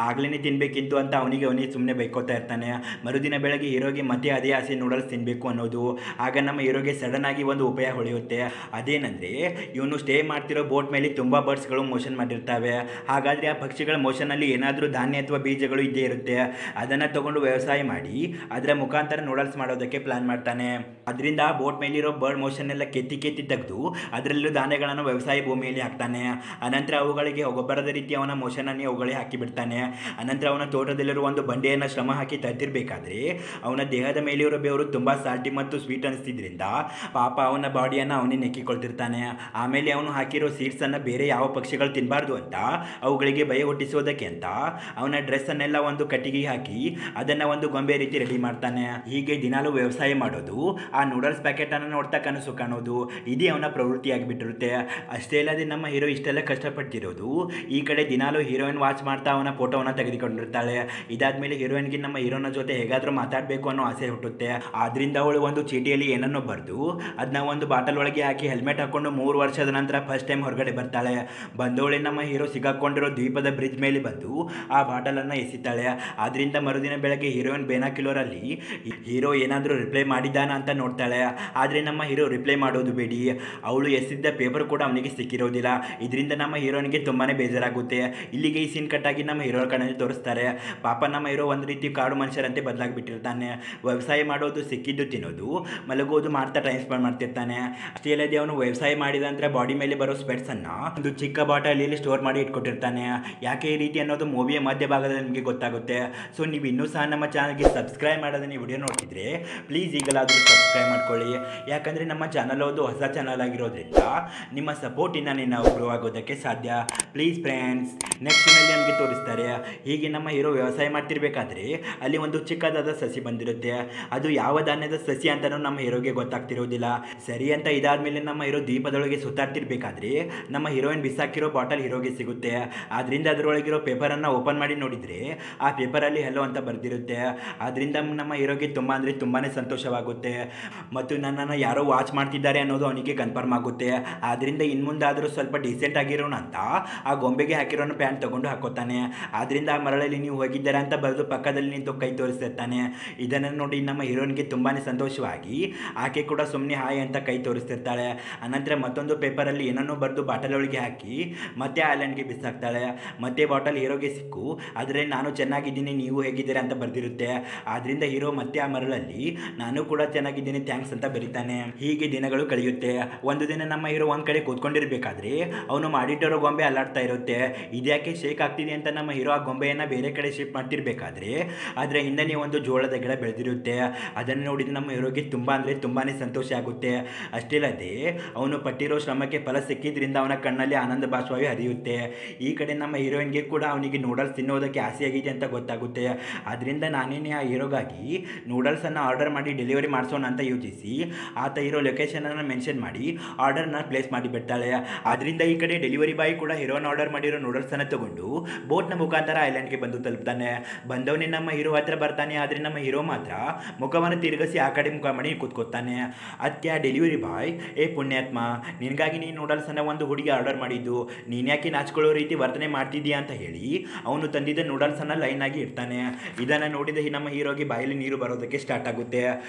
ಆಗ್ಲೇನೆ ತಿನ್ಬೇಕಿತ್ತು ಅಂತ ಅವನಿಗೆ ಸುಮ್ಮನೆ ಬೈಕೋತಾ ಇರ್ತಾನೆ. ಮರುದಿನ ಬೆಳಗ್ಗೆ ಹೀರೋಗೆ ಮತ್ತೆ ಅದೇ ಆಸೆ ನೂಡಲ್ಸ್ ತಿನ್ಬೇಕು ಅನ್ನೋದು. ಆಗ ನಮ್ಮ ಹೀರೋಗೆ ಸಡನ್ ಆಗಿ ಒಂದು ಉಪಾಯ ಹೊಳೆಯುತ್ತೆ. ಅದೇನಂದ್ರೆ ಇವನು ಸ್ಟೇ ಮಾಡ್ತಿರೋ ಬೋಟ್ ಮೇಲೆ ತುಂಬಾ ಬರ್ಡ್ಸ್ಗಳು ಮೋಷನ್ ಮಾಡಿರ್ತವೆ. ಹಾಗಾದ್ರೆ ಆ ಪಕ್ಷಿಗಳ ಮೋಷನ್ ಅಲ್ಲಿ ಏನಾದರೂ ಧಾನ್ಯ ಅಥವಾ ಬೀಜಗಳು ಇದ್ದೇ ಇರುತ್ತೆ. ಅದನ್ನ ತಗೊಂಡು ವ್ಯವಸಾಯ ಮಾಡಿ ಅದರ ಮುಖಾಂತರ ನೂಡಲ್ಸ್ ಮಾಡೋದಕ್ಕೆ ಪ್ಲಾನ್ ಮಾಡ್ತಾನೆ. ಅದರಿಂದ ಆ ಬೋಟ್ ಮೇಲಿರೋ ಬರ್ಡ್ ಮೋಷನ್ ಎಲ್ಲ ಕೆತ್ತಿ ತೆಗೆದು ಅದರಲ್ಲೂ ಧಾನ್ಯಗಳನ್ನು ವ್ಯವಸಾಯ ಭೂಮಿಯಲ್ಲಿ ಹಾಕ್ತಾನೆ. ಅನಂತರ ಅವುಗಳಿಗೆ ಗೊಬ್ಬರದ ರೀತಿ ಅವನ ಮೋಷನ್ ಅನ್ನೇ ಅವುಗಳಿಗೆ ಹಾಕಿ ಬಿಡ್ತಾನೆ. ಅನಂತರ ಅವನ ತೋಟದಲ್ಲಿರುವ ಒಂದು ಬಂಡೆಯನ್ನು ಶ್ರಮ ಹಾಕಿ ತರ್ತಿರ್ಬೇಕಾದ್ರೆ ಅವನ ದೇಹದ ಮೇಲಿರೋ ಬೆವರು ತುಂಬಾ ಸಾಲ್ಟಿ ಮತ್ತು ಸ್ವೀಟ್ ಅನಿಸ್ತಿದ್ರಿಂದ ಪಾಪ ಅವನ ಬಾಡಿಯನ್ನು ಅವನೇ ನೆಕ್ಕಿಕೊಳ್ತಿರ್ತಾನೆ. ಆಮೇಲೆ ಅವನು ಹಾಕಿರೋ ಸೀಡ್ಸ್ ಅನ್ನ ಬೇರೆ ಯಾವ ಪಕ್ಷಿಗಳು ತಿನ್ನಬಾರ್ದು ಅಂತ ಅವುಗಳಿಗೆ ಭಯ ಹುಟ್ಟಿಸೋದಕ್ಕೆ ಅಂತ ಅವನ ಡ್ರೆಸ್ ಅನ್ನೆಲ್ಲ ಒಂದು ಕಟ್ಟಿಗೆ ಹಾಕಿ ಅದನ್ನ ಒಂದು ಗೊಂಬೆ ರೀತಿ ರೆಡಿ ಮಾಡ್ತಾನೆ. ಹೀಗೆ ದಿನಾಲೂ ವ್ಯವಸಾಯ ಮಾಡೋದು, ಆ ನೂಡಲ್ಸ್ ಪ್ಯಾಕೆಟ್ ಅನ್ನು ನೋಡ್ತಾ ಕನಸು ಕಾಣೋದು, ಇದೇ ಅವನ ಪ್ರವೃತ್ತಿ ಆಗಿಬಿಟ್ಟಿರುತ್ತೆ. ಅಷ್ಟೇ ಅಲ್ಲದೆ ನಮ್ಮ ಹೀರೋ ಇಷ್ಟೆಲ್ಲ ಕಷ್ಟಪಡ್ತಿರೋದು ಈ ಕಡೆ ದಿನಾಲೂ ಹೀರೋಯಿನ್ ವಾಚ್ ಮಾಡ್ತಾ ಅವನ ಫೋಟೋವನ್ನು ತೆಗೆದುಕೊಂಡಿರ್ತಾಳೆ. ಇದಾದ್ಮೇಲೆ ಹೀರೋಯಿನ್ಗೆ ನಮ್ಮ ಹೀರೋನ ಜೊತೆ ಹೇಗಾದ್ರೂ ಮಾತಾಡಬೇಕು ಅನ್ನೋ ಆಸೆ ಹುಟ್ಟುತ್ತೆ. ಆದ್ರಿಂದ ಅವಳು ಒಂದು ಚೀಟಿಯಲ್ಲಿ ಏನನ್ನೋ ಬರೆದು ಅದನ್ನ ಒಂದು ಬಾಟಲ್ ಒಳಗೆ ಹಾಕಿ ಹೆಲ್ಮೆಟ್ ಹಾಕೊಂಡು 3 ವರ್ಷದ ನಂತರ ಫಸ್ಟ್ ಟೈಮ್ ಹೊರಗಡೆ ಬರ್ತಾಳೆ. ಬಂದವಳೆ ನಮ್ಮ ಹೀರೋ ಸಿಗಾಕೊಂಡಿರೋ ದ್ವೀಪದ ಬ್ರಿಡ್ಜ್ ಮೇಲೆ ಬಂದು ಆ ಬಾಟಲ್ ಅನ್ನ ಎಸಿತಾಳೆ. ಆದ್ರಿಂದ ಮರುದಿನ ಬೆಳಗ್ಗೆ ಹೀರೋಯಿನ್ ಬೇನಾಕ್ಯುಲರ್ ಅಲ್ಲಿ ಹೀರೋ ಏನಾದರೂ ರಿಪ್ಲೈ ಮಾಡಿದ್ದಾನ ಅಂತ ನೋಡ್ತಾಳೆ. ಆದ್ರೆ ನಮ್ಮ ಹೀರೋ ರಿಪ್ಲೈ ಮಾಡೋದು ಬೇಡಿ, ಅವಳು ಎಸಿದ್ದ ಪೇಪರ್ ಕೂಡ ಅವನಿಗೆ ಸಿಕ್ಕಿರೋದಿಲ್ಲ. ಇದರಿಂದ ನಮ್ಮ ಹೀರೋನಿಗೆ ತುಂಬಾನೇ ಬೇಜಾರಾಗುತ್ತೆ. ಇಲ್ಲಿಗೆ ಈ ಸೀನ್ ಕಟ್ಟಾಗಿ ನಮ್ಮ ಹೀರೋ ಕಣ್ಣಲ್ಲಿ ತೋರಿಸ್ತಾರೆ. ಪಾಪ ನಮ್ಮ ಹೀರೋ ಒಂದು ರೀತಿ ಕಾಡು ಮನುಷ್ಯರಂತೆ ಬದಲಾಗಿಬಿಟ್ಟಿರ್ತಾನೆ. ವ್ಯವಸಾಯ ಮಾಡೋದು, ಸಿಕ್ಕಿದ್ದು ತಿನ್ನೋದು, ಮಲಗೋದು ಮಾಡ್ತಾ ಟೈಮ್ ಸ್ಪೆಂಡ್ ಮಾಡ್ತಿರ್ತಾನೆ. ಅಷ್ಟೇ ಅಲ್ಲದೆ ಅವನು ವ್ಯವಸಾಯ ಮಾಡಿದ ನಂತರ ಬಾಡಿ ಮೇಲೆ ಬರೋ ಸ್ವೆಟ್ಸ್ ಅನ್ನ ಒಂದು ಚಿಕ್ಕ ಬಾಟಲಿಯಲ್ಲಿ ಸ್ಟೋರ್ ಮಾಡಿ ಇಟ್ಕೊಟ್ಟಿರ್ತಾನೆ. ಯಾಕೆ ಈ ರೀತಿ ಅನ್ನೋದು ಮೂವಿಯ ಮಧ್ಯಭಾಗದಲ್ಲಿ ನಿಮಗೆ ಗೊತ್ತಾಗುತ್ತೆ. ಸೊ ನೀವು ಇನ್ನೂ ಸಹ ನಮ್ಮ ಚಾನಲ್ಗೆ ಸಬ್ಸ್ಕ್ರೈಬ್ ಮಾಡೋದನ್ನ ವಿಡಿಯೋ ನೋಡ್ತಿದ್ರೆ ಪ್ಲೀಸ್ ಈಗಲಾದರೂ ಸಬ್ಸ್ಕ್ರೈಬ್ ಮಾಡ್ಕೊಳ್ಳಿ. ಯಾಕಂದರೆ ನಮ್ಮ ಚಾನಲ್ ಒಂದು ಹೊಸ ಚಾನಲ್ ಆಗಿರೋದ್ರಿಂದ ನಿಮ್ಮ ಸಪೋರ್ಟಿಂದ ನಾವು ಗ್ರೋ ಆಗೋದಕ್ಕೆ ಸಾಧ್ಯ. ಪ್ಲೀಸ್ ಫ್ರೆಂಡ್ಸ್, ನೆಕ್ಸ್ಟ್ ಸೀನಲ್ಲಿ ನಮಗೆ ತೋರಿಸ್ತಾರೆ. ಹೀಗೆ ನಮ್ಮ ಹೀರೋ ವ್ಯವಸಾಯ ಮಾಡ್ತಿರ್ಬೇಕಾದ್ರೆ ಅಲ್ಲಿ ಒಂದು ಚಿಕ್ಕದಾದ ಸಸಿ ಬಂದಿರುತ್ತೆ. ಅದು ಯಾವ ಧಾನ್ಯದ ಸಸಿ ಅಂತಲೂ ನಮ್ಮ ಹೀರೋಗೆ ಗೊತ್ತಾಗ್ತಿರೋದಿಲ್ಲ. ಸರಿ ಅಂತ ಇದಾದ್ಮೇಲೆ ನಮ್ಮ ಹೀರೋ ದ್ವೀಪದೊಳಗೆ ಸುತ್ತಾಡ್ತಿರ್ಬೇಕಾದ್ರೆ ನೋಡಬೇಕಾದ್ರೆ ನಮ್ಮ ಹೀರೋಯಿನ್ ಬಿಸಾಕಿರೋ ಬಾಟಲ್ ಹೀರೋಗೆ ಸಿಗುತ್ತೆ. ಅದರಿಂದ ಅದರೊಳಗಿರೋ ಪೇಪರನ್ನು ಓಪನ್ ಮಾಡಿ ನೋಡಿದರೆ ಆ ಪೇಪರಲ್ಲಿ ಹೆಲೋ ಅಂತ ಬರೆದಿರುತ್ತೆ. ಅದರಿಂದ ನಮ್ಮ ಹೀರೋಗೆ ತುಂಬ ಅಂದರೆ ತುಂಬಾ ಸಂತೋಷವಾಗುತ್ತೆ ಮತ್ತು ನನ್ನನ್ನು ಯಾರೋ ವಾಚ್ ಮಾಡ್ತಿದ್ದಾರೆ ಅನ್ನೋದು ಅವನಿಗೆ ಕನ್ಫರ್ಮ್ ಆಗುತ್ತೆ. ಆದ್ದರಿಂದ ಇನ್ನು ಮುಂದಾದರೂ ಸ್ವಲ್ಪ ಡೀಸೆಂಟ್ ಆಗಿರೋಣ ಅಂತ ಆ ಗೊಂಬೆಗೆ ಹಾಕಿರೋನು ಪ್ಯಾಂಟ್ ತೊಗೊಂಡು ಹಾಕೋತಾನೆ. ಆದ್ದರಿಂದ ಆ ಮರಳಲ್ಲಿ ನೀವು ಹೋಗಿದ್ದೀರಾ ಅಂತ ಬರೆದು ಪಕ್ಕದಲ್ಲಿ ನಿಂತು ಕೈ ತೋರಿಸ್ತಿರ್ತಾನೆ. ಇದನ್ನು ನೋಡಿ ನಮ್ಮ ಹೀರೋಯಿನ್ಗೆ ತುಂಬಾ ಸಂತೋಷವಾಗಿ ಆಕೆ ಕೂಡ ಸುಮ್ಮನೆ ಹಾಯ್ ಅಂತ ಕೈ ತೋರಿಸ್ತಿರ್ತಾಳೆ. ಅನಂತರ ಮತ್ತೊಂದು ಪೇಪರಲ್ಲಿ ಏನನ್ನೋ ಬರೆದು ಬಾಟಲ್ ಒಳಗೆ ಹಾಕಿ ಮತ್ತೆ ಐಲ್ಯಾಂಡ್ಗೆ ಬಿಸಾಕ್ತಾಳೆ. ಮತ್ತೆ ಬಾಟಲ್ ಹೀರೋಗೆ ಸಿಕ್ಕು ಅದರಲ್ಲಿ ನಾನು ಚೆನ್ನಾಗಿದ್ದೀನಿ ನೀವು ಹೇಗಿದ್ದೀರಾ ಅಂತ ಬರೆದಿರುತ್ತೆ. ಆದ್ದರಿಂದ ಹೀರೋ ಮತ್ತೆ ಆ ಮರಳಲ್ಲಿ ನಾನು ಕೂಡ ಚೆನ್ನಾಗಿದ್ದೀನಿ ಥ್ಯಾಂಕ್ಸ್ ಅಂತ ಬರೀತಾನೆ. ಹೀಗೆ ದಿನಗಳು ಕಳೆಯುತ್ತೆ. ಒಂದು ದಿನ ನಮ್ಮ ಹೀರೋ ಒಂದು ಕಡೆ ಕೂತ್ಕೊಂಡಿರ್ಬೇಕಾದ್ರೆ ಅವನು ಮಾಡಿಟ್ಟಿರೋ ಗೊಂಬೆ ಅಲ್ಲಾಡ್ತಾ ಇರುತ್ತೆ. ಇದ್ಯಾಕೆ ಶೇಕ್ ಆಗ್ತಿದೆ ಅಂತ ನಮ್ಮ ಹೀರೋ ಆ ಗೊಂಬೆಯನ್ನು ಬೇರೆ ಕಡೆ ಶಿಫ್ಟ್ ಮಾಡ್ತಿರ್ಬೇಕಾದ್ರೆ ಅದರ ಹಿಂದೆ ಒಂದು ಜೋಳದ ಗಿಡ ಬೆಳೆದಿರುತ್ತೆ. ಅದನ್ನು ನೋಡಿದ ನಮ್ಮ ಹೀರೋಗೆ ತುಂಬ ಅಂದರೆ ತುಂಬಾ ಸಂತೋಷ ಆಗುತ್ತೆ. ಅಷ್ಟೇ ಅಲ್ಲದೆ ಅವನು ಪಟ್ಟಿರೋ ಶ್ರಮಕ್ಕೆ ಫಲ ಸಿಕ್ಕಿದ್ರಿಂದ ಅವನ ಕಣ್ಣಲ್ಲಿ ಆನಂದ ಬಾಷ್ಪವೇ ಹರಿಯುತ್ತೆ. ಈ ಕಡೆ ನಮ್ಮ ಹೀರೋಯಿನ್ಗೆ ಕೂಡ ಅವನಿಗೆ ನೂಡಲ್ಸ್ ತಿನ್ನೋದಕ್ಕೆ ಆಸೆಯಾಗಿದೆ ಅಂತ ಗೊತ್ತಾಗುತ್ತೆ. ಅದರಿಂದ ನಾನೇನೇ ಆ ಹೀರೋಗಾಗಿ ನೂಡಲ್ಸನ್ನು ಆರ್ಡರ್ ಮಾಡಿ ಡೆಲಿವರಿ ಮಾಡಿಸೋಣ ಅಂತ ಯೋಚಿಸಿ ಆತ ಇರೋ ಲೊಕೇಶನನ್ನು ಮೆನ್ಷನ್ ಮಾಡಿ ಆರ್ಡರ್ನ ಪ್ಲೇಸ್ ಮಾಡಿಬಿಡ್ತಾಳೆ. ಅದರಿಂದ ಈ ಕಡೆ ಡೆಲಿವರಿ ಬಾಯ್ ಕೂಡ ಹೀರೋನ ಆರ್ಡರ್ ಮಾಡಿರೋ ನೂಡಲ್ಸನ್ನು ತಗೊಂಡು ಬೋಟ್ನ ಮುಖಾಂತರ ಐಲ್ಯಾಂಡ್ಗೆ ಬಂದು ತಲುಪ್ತಾನೆ. ಬಂದವನೇ ನಮ್ಮ ಹೀರೋ ಹತ್ರ ಬರ್ತಾನೆ. ಆದರೆ ನಮ್ಮ ಹೀರೋ ಮಾತ್ರ ಮುಖವನ್ನು ತಿರುಗಿಸಿ ಆ ಕಡೆ ಮುಖ ಮಾಡಿ ಕೂತ್ಕೋತಾನೆ. ಅದಕ್ಕೆ ಆ ಡೆಲಿವರಿ ಬಾಯ್ ಪುಣ್ಯಾತ್ಮ ನಿನಗಾಗಿ ನೀನು ನೂಡಲ್ಸನ್ನು ಒಂದು ಹುಡುಗಿ ಆರ್ಡರ್ ಮಾಡಿದ್ದು ನೀನು ಯಾಕೆ ನಾಚ್ಕೊಳ್ಳೋ ರೀತಿ ವರ್ತನೆ ಮಾಡ್ತಿದ್ದೀಯಾ ಅಂತ ಹೇಳಿ ಅವನು ತಂದಿದ್ದ ನೂಡಲ್ಸನ್ನು ಲೈನಾಗಿ ಇಡ್ತಾನೆ. ಇದನ್ನು ನೋಡಿದ ನಮ್ಮ ಹೀರೋಗೆ ಬಾಯಲ್ಲಿ ನೀರು ಬರೋದಕ್ಕೆ ಸ್ಟಾರ್ಟ್ ಆಗುತ್ತೆ.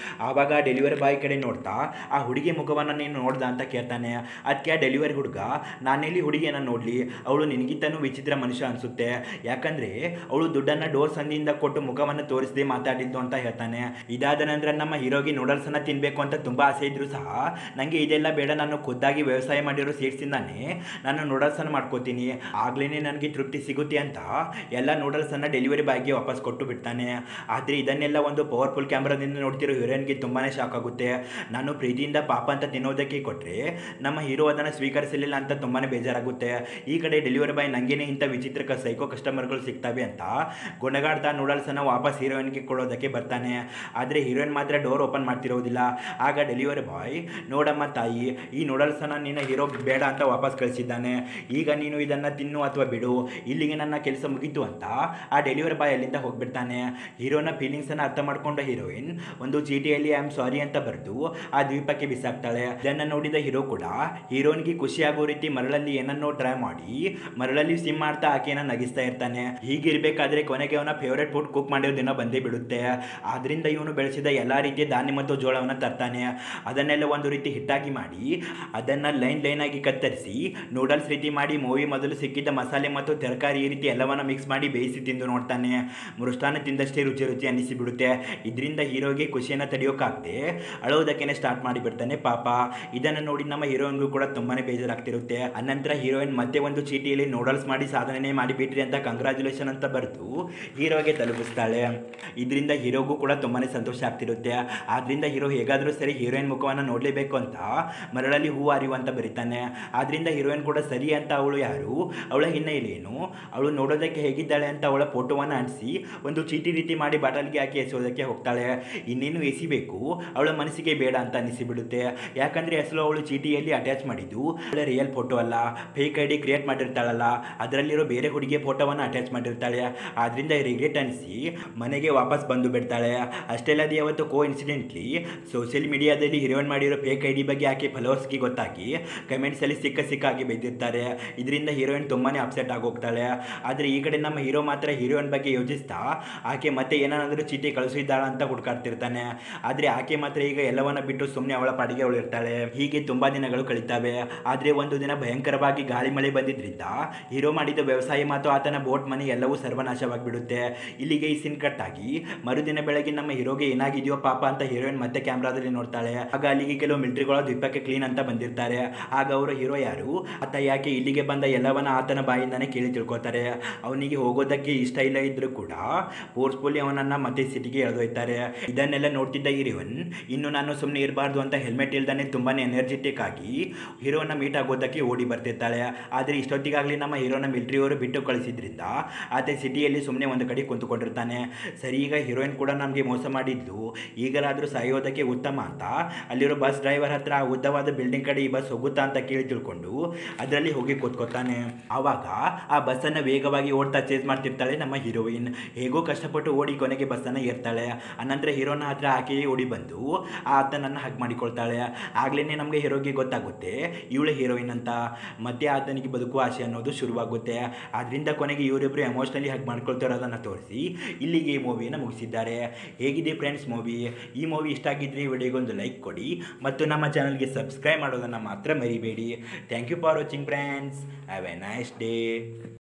ಆವಾಗ ಡೆಲಿವರಿ ಬಾಯ್ ಕಡೆ ನೋಡ್ತಾ ಆ ಹುಡುಗಿ ಮುಖವನ್ನು ನೀನು ನೋಡ್ದ ಅಂತ ಕೇಳ್ತಾನೆ. ಅದಕ್ಕೆ ಆ ಡೆಲಿವರಿ ಹುಡುಗ ನಾನೆಲ್ಲಿ ಹುಡುಗಿಯನ್ನು ನೋಡಲಿ ಅವಳು ನಿನಗಿಂತನೂ ವಿಚಿತ್ರ ಮನುಷ್ಯ ಅನಿಸುತ್ತೆ. ಯಾಕಂದರೆ ಅವಳು ದುಡ್ಡನ್ನು ಡೋರ್ ಸಂದಿಯಿಂದ ಕೊಟ್ಟು ಮುಖವನ್ನು ತೋರಿಸದೆ ಮಾತಾಡಿದ್ದು ಅಂತ ಹೇಳ್ತಾನೆ. ಇದಾದ ನಂತರ ನಮ್ಮ ಹೀರೋಗೆ ನೂಡಲ್ಸನ್ನು ತಿನ್ನಬೇಕು ಅಂತ ತುಂಬ ಆಸೆ ಇದ್ದರೂ ಸಹ ನನಗೆ ಇದೆಲ್ಲ ಬೇಡ ನಾನು ಖುದ್ದಾಗಿ ವ್ಯವಸಾಯ ಮಾಡಿರೋ ಸೀಡ್ಸಿಂದಾನೆ ನಾನು ನೂಡಲ್ಸನ್ನು ಮಾಡ್ಕೋತೀನಿ ಆಗಲೇ ನನಗೆ ತೃಪ್ತಿ ಸಿಗುತ್ತೆ ಅಂತ ಎಲ್ಲ ನೂಡಲ್ಸನ್ನು ಡೆಲಿವರಿ ಬಾಯ್ಗೆ ವಾಪಸ್ ಕೊಟ್ಟು ಬಿಡ್ತಾನೆ. ಆದರೆ ಇದನ್ನೆಲ್ಲ ಒಂದು ಪವರ್ಫುಲ್ ಕ್ಯಾಮ್ರಾದಿಂದ ನೋಡ್ತಿರೋ ಹೀರೋಯಿನ್ಗೆ ತುಂಬಾ ಶಾಕ್ ಆಗುತ್ತೆ. ನಾನು ಪ್ರೀತಿಯಿಂದ ಪಾಪ ಅಂತ ತಿನ್ನೋದಕ್ಕೆ ಕೊಟ್ಟರೆ ನಮ್ಮ ಹೀರೋ ಅದನ್ನು ಸ್ವೀಕರಿಸಲಿಲ್ಲ ಅಂತ ತುಂಬಾ ಬೇಜಾರಾಗುತ್ತೆ. ಈ ಕಡೆ ಡೆಲಿವರಿ ಬಾಯ್ ನನಗೇನೆ ಇಂಥ ವಿಚಿತ್ರ ಸೈಕೋ ಕಸ್ಟಮರ್ಗಳು ಸಿಗ್ತವೆ ಅಂತ ಗುಣಗಾಡ್ತಾ ನೂಡಲ್ಸನ್ನು ವಾಪಸ್ ಹೀರೋಯಿನ್ಗೆ ಕೊಡೋದಕ್ಕೆ ಬರ್ತಾನೆ. ಆದರೆ ಹೀರೋಯಿನ್ ಮಾತ್ರ ಡೋರ್ ಓಪನ್ ಮಾಡ್ತಿರೋದಿಲ್ಲ. ಆಗ ಡೆಲಿವರಿ ಬಾಯ್ ನೋಡಮ್ಮ ತಾಯಿ ಈ ನೂಡಲ್ಸನ್ನು ನಿನ್ನ ಹೀರೋ ಬೇಡ ಅಂತ ವಾಪಸ್ ಕಳಿಸಿದ್ದಾನೆ. ಈಗ ನೀನು ಇದನ್ನು ತಿನ್ನು ಅಥವಾ ಬಿಡು ಇಲ್ಲಿಗೆ ನನ್ನ ಕೆಲಸ ಮುಗೀತು ಅಂತ ಆ ಡೆಲಿವರಿ ಬಾಯ್ ಅಲ್ಲಿಂದ ಹೋಗ್ಬಿಡ್ತಾನೆ. ಹೀರೋನ ಫೀಲಿಂಗ್ಸನ್ನು ಅರ್ಥ ಮಾಡ್ಕೊಂಡ ಹೀರೋಯಿನ್ ಒಂದು ಚೀಟಿಯಲ್ಲಿ ಐ ಆಮ್ ಸಾರಿ ಅಂತ ಬರೆದು ಆ ದ್ವೀಪಕ್ಕೆ ಬಿಸಾಕ್ತಾಳೆ. ಇದನ್ನು ನೋಡಿದ ಹೀರೋ ಕೂಡ ಹೀರೋನ್ಗೆ ಖುಷಿಯಾಗೋ ರೀತಿ ಮರಳಲ್ಲಿ ಏನನ್ನೋ ಟ್ರೈ ಮಾಡಿ ಮರಳಲ್ಲಿ ಸಿಮ್ ಮಾಡ್ತಾ ಆಕೆಯನ್ನು ನಗಿಸ್ತಾ ಇರ್ತಾನೆ. ಹೀಗಿರಬೇಕಾದ್ರೆ ಕೊನೆಗೆ ಅವನ ಫೇವ್ರೇಟ್ ಫುಡ್ ಕುಕ್ ಮಾಡಿರೋ ದಿನ ಬಂದೇ ಬಿಡುತ್ತೆ. ಆದ್ದರಿಂದ ಇವನು ಬೆಳೆಸಿದ ಎಲ್ಲ ರೀತಿಯ ಧಾನ್ಯ ಮತ್ತು ಜೋಳವನ್ನು ತರ್ತಾನೆ. ಅದನ್ನೆಲ್ಲ ಒಂದು ರೀತಿ ಹಿಟ್ಟಾಗಿ ಮಾಡಿ ಅದನ್ನು ಲೈನ್ ಆಗಿ ಕತ್ತರಿಸಿ ನೂಡಲ್ಸ್ ರೀತಿ ಮಾಡಿ ಮೂವಿ ಮೊದಲು ಸಿಕ್ಕಿದ್ದ ಮಸಾಲೆ ಮತ್ತು ತರಕಾರಿ ಈ ರೀತಿ ಎಲ್ಲವನ್ನ ಮಿಕ್ಸ್ ಮಾಡಿ ಬೇಯಿಸಿ ತಿಂದು ನೋಡ್ತಾನೆ. ಮೃಷ್ಟಾನ್ನ ತಿಂದಷ್ಟೇ ರುಚಿ ಅನ್ನಿಸಿಬಿಡುತ್ತೆ. ಇದರಿಂದ ಹೀರೋಗೆ ಖುಷಿಯನ್ನು ತಡೆಯೋಕ್ಕಾಗದೆ ಅಳೋದಕ್ಕೇನೆ ಸ್ಟಾರ್ಟ್ ಮಾಡಿಬಿಡ್ತಾನೆ ಪಾಪ. ಇದನ್ನು ನೋಡಿ ನಮ್ಮ ಹೀರೋಯಿನ್ಗೂ ಕೂಡ ತುಂಬಾನೇ ಬೇಜಾರಾಗ್ತಿರುತ್ತೆ. ಅನಂತರ ಹೀರೋಯಿನ್ ಮತ್ತೆ ಒಂದು ಚೀಟಿಯಲ್ಲಿ ನೂಡಲ್ಸ್ ಮಾಡಿ ಸಾಧನೆ ಮಾಡಿಬಿಟ್ರಿ ಅಂತ ಕಂಗ್ರಾಚುಲೇಷನ್ ಅಂತ ಬರೆದು ಹೀರೋಗೆ ತಲುಪಿಸ್ತಾಳೆ. ಇದರಿಂದ ಹೀರೋಗೂ ಕೂಡ ತುಂಬಾನೇ ಸಂತೋಷ ಆಗ್ತಿರುತ್ತೆ. ಆದ್ರಿಂದ ಹೀರೋ ಹೇಗಾದರೂ ಸರಿ ಹೀರೋಯಿನ್ ಮುಖವನ್ನು ನೋಡಲೇಬೇಕು ಅಂತ ಮರಳಲ್ಲಿ ಹೂ ಅರಿವು ಅಂತ ಬರೀತಾನೆ. ಆದ್ರಿಂದ ಹೀರೋಯಿನ್ ಕೂಡ ಸರಿ ಅಂತ ಅವಳು ಯಾರು ಅವಳ ಹಿನ್ನೆಲೆ ಏನು ಅವಳು ನೋಡೋದಕ್ಕೆ ಹೇಗಿದ್ದಾಳೆ ಅಂತ ಅವಳ ಫೋಟೋವನ್ನು ಅಂಟಿಸಿ ಒಂದು ಚೀಟಿ ರೀತಿ ಮಾಡಿ ಬಾಟಲ್ಗೆ ಹಾಕಿ ಎಸೆಯೋದಕ್ಕೆ ಹೋಗ್ತಾಳೆ. ಇನ್ನೇನು ಎಸಿಬೇಕು ಅವಳ ಮನಸ್ಸಿಗೆ ಬೇಡ ಅಂತ ಅನಿಸಿಬಿಡುತ್ತೆ. ಯಾಕಂದರೆ ಅಸಲು ಅವಳು ಚೀಟಿಯಲ್ಲಿ ಅಟ್ಯಾಚ್ ಮಾಡಿದ್ದು ಅವಳ ರಿಯಲ್ ಫೋಟೋ ಅಲ್ಲ, ಫೇಕ್ ಐಡಿ ಕ್ರಿಯೇಟ್ ಮಾಡಿರ್ತಾಳಲ್ಲ ಅದರಲ್ಲಿರೋ ಬೇರೆ ಹುಡುಗಿಯ ಫೋಟೋವನ್ನು ಅಟ್ಯಾಚ್ ಮಾಡಿರ್ತಾಳೆ. ಆದ್ರಿಂದ ರಿಗ್ರೆಟ್ ಅನಿಸಿ ಮನೆಗೆ ವಾಪಸ್ ಬಂದು ಬಿಡ್ತಾಳೆ. ಅಷ್ಟೇ ಅಲ್ಲದೆ ಅವತ್ತು ಇನ್ಸಿಡೆಂಟ್ಲಿ ಸೋಷಿಯಲ್ ಮೀಡಿಯಾದಲ್ಲಿ ಹೀರೋಯಿನ್ ಮಾಡಿರೋ ಫೇಕ್ ಐಡಿ ಬಗ್ಗೆ ಆಕೆ ಫಾಲೋವರ್ಸ್ಗೆ ಗೊತ್ತಾಗಿ ಕಮೆಂಟ್ಸಲ್ಲಿ ಸಿಕ್ಕಾಗಿ ಬೈದಿರ್ತಾರೆ. ಇದರಿಂದ ಹೀರೋಯಿನ್ ತುಂಬಾ ಅಪ್ಸೆಟ್ ಆಗೋಗ್ತಾಳೆ. ಆದರೆ ಈ ಕಡೆ ನಮ್ಮ ಹೀರೋ ಮಾತ್ರ ಹೀರೋಯಿನ್ ಬಗ್ಗೆ ಯೋಚಿಸ್ತಾ ಆಕೆ ಮತ್ತೆ ಏನಾದರೂ ಚೀಟಿ ಕಳಿಸಿದ್ದಾಳ ಅಂತ ಹುಡುಕಾಡ್ತಿರ್ತಾನೆ. ಆದರೆ ಆಕೆ ಮಾತ್ರ ಈಗ ಎಲ್ಲವನ್ನ ಬಿಟ್ಟು ಸುಮ್ಮನೆ ಅವಳ ಪಾಡಿಗೆ ಅವಳು ಇರ್ತಾಳೆ. ಹೀಗೆ ತುಂಬ ದಿನಗಳು ಕಳೀತವೆ. ಆದರೆ ಒಂದು ದಿನ ಭಯಂಕರವಾಗಿ ಗಾಳಿ ಮಳೆ ಬಂದಿದ್ದರಿಂದ ಹೀರೋ ಮಾಡಿದ ವ್ಯವಸಾಯ ಮತ್ತು ಆತನ ಬೋಟ್ ಮನೆ ಎಲ್ಲವೂ ಸರ್ವನಾಶವಾಗಿಬಿಡುತ್ತೆ. ಇಲ್ಲಿಗೆ ಈ ಸೀನ್ ಕಟ್ ಆಗಿ ಮರುದಿನ ಬೆಳಗ್ಗೆ ನಮ್ಮ ಹೀರೋಗೆ ಏನಾಗಿದೆಯೋ ಪಾಪ ಅಂತ ಹೀರೋಯಿನ್ ಮತ್ತೆ ಕ್ಯಾಮ್ರಾದಲ್ಲಿ ನೋಡ್ತಾಳೆ. ಆಗ ಅಲ್ಲಿಗೆ ಕೆಲವು ಮಿಲಿಟರಿಗಳು ದ್ವೀಪಕ್ಕೆ ಕ್ಲೀನ್ ಅಂತ ಬಂದಿರ್ತಾರೆ. ಆಗ ಅವರು ಹೀರೋ ಯಾರು ಆತ ಯಾಕೆ ಇಲ್ಲಿಗೆ ಬಂದ ಎಲ್ಲವನ್ನ ಆತನ ಬಾಯಿಂದಾನೆ ಕೇಳಿ ತಿಳ್ಕೊತಾರೆ. ಅವನಿಗೆ ಹೋಗೋದಕ್ಕೆ ಇಷ್ಟ ಇಲ್ಲ ಇದ್ರೂ ಕೂಡ ಫೋರ್ಸ್ಫುಲಿ ಅವನನ್ನ ಮತ್ತೆ ಸಿಟಿಗೆ ಎಳೆದೊಯ್ತಾರೆ. ಇದನ್ನೆಲ್ಲ ನೋಡ್ತಿದ್ದ ಹೀರೋಯಿನ್ ಇನ್ನು ನಾನು ಸುಮ್ಮನೆ ಇರಬಾರ್ದು ಅಂತ ಹೆಲ್ಮೆಟ್ ಇಲ್ದಾನೆ ತುಂಬಾನೇ ಎನರ್ಜೆಟಿಕ್ ಆಗಿ ಹೀರೋನ ಮೀಟ್ ಆಗೋದಕ್ಕೆ ಓಡಿ ಬರ್ತಿರ್ತಾಳೆ. ಆದರೆ ಇಷ್ಟೊತ್ತಿಗಾಗಲೇ ನಮ್ಮ ಹೀರೋನ ಮಿಲಿಟರಿಯವರು ಬಿಟ್ಟು ಕಳಿಸಿದ್ರಿಂದ ಆತ ಸಿಟಿಯಲ್ಲಿ ಸುಮ್ಮನೆ ಒಂದು ಕಡೆ ಕುಂತುಕೊಂಡಿರ್ತಾನೆ. ಸರಿ ಈಗ ಹೀರೋಯಿನ್ ಕೂಡ ನಮಗೆ ಮೋಸ ಮಾಡಿದ್ದು ಈಗಲಾದರೂ ಸಾಯೋದಕ್ಕೆ ಉತ್ತಮ ಅಂತ ಅಲ್ಲಿರೋ ಬಸ್ ಡ್ರೈವರ್ ಹತ್ರ ಆ ಉದ್ದವಾದ ಬಿಲ್ಡಿಂಗ್ ಕಡೆ ಈ ಬಸ್ ಹೋಗುತ್ತಾ ಅಂತ ಕೇಳಿ ತಿಳ್ಕೊಂಡು ಅದರಲ್ಲಿ ಹೋಗಿ ಕೂತ್ಕೋತಾನೆ. ಆವಾಗ ಆ ಬಸ್ಸನ್ನು ವೇಗವಾಗಿ ಓಡ್ತಾ ಚೇಸ್ ಮಾಡ್ತಿರ್ತಾಳೆ ನಮ್ಮ ಹೀರೋಯಿನ್. ಹೇಗೋ ಕಷ್ಟಪಟ್ಟು ಓಡಿ ಕೊನೆಗೆ ಬಸ್ಸನ್ನು ಏರ್ತಾಳೆ. ಅನಂತರ ಹೀರೋನ ಹತ್ರ ಆಕೆಯೇ ಓಡಿ ಬಂದು ಆತನನ್ನು ಹಗ್ ಮಾಡಿಕೊಳ್ತಾಳೆ. ಆಗ್ಲೇ ನಮಗೆ ಹೀರೋಗೆ ಗೊತ್ತಾಗುತ್ತೆ ಇವಳೆ ಹೀರೋಯಿನ್ ಅಂತ. ಮತ್ತೆ ಆತನಿಗೆ ಬದುಕುವ ಆಸೆ ಅನ್ನೋದು ಶುರುವಾಗುತ್ತೆ. ಅದರಿಂದ ಕೊನೆಗೆ ಇವರಿಬ್ಬರು ಎಮೋಷ್ನಲಿ ಹಗ್ ಮಾಡ್ಕೊಳ್ತಿರೋದನ್ನು ತೋರಿಸಿ ಇಲ್ಲಿಗೆ ಈ ಮೂವಿಯನ್ನು ಮುಗಿಸಿದ್ದಾರೆ. ಹೇಗಿದೆ ಫ್ರೆಂಡ್ಸ್ ಮೂವಿ? ಈ ಮೂವಿ ಇಷ್ಟ ಆಗಿದ್ರೆ ವಿಡಿಯೋಗೊಂದು ಲೈಕ್ ಕೊಡಿ ಮತ್ತು ನಮ್ಮ ಚಾನಲ್ಗೆ ಸಬ್ಸ್ಕ್ರೈಬ್ ಮಾಡೋದನ್ನು ಮಾತ್ರ ಮರಿಬೇಡಿ. Thank you for watching friends. Have a nice day.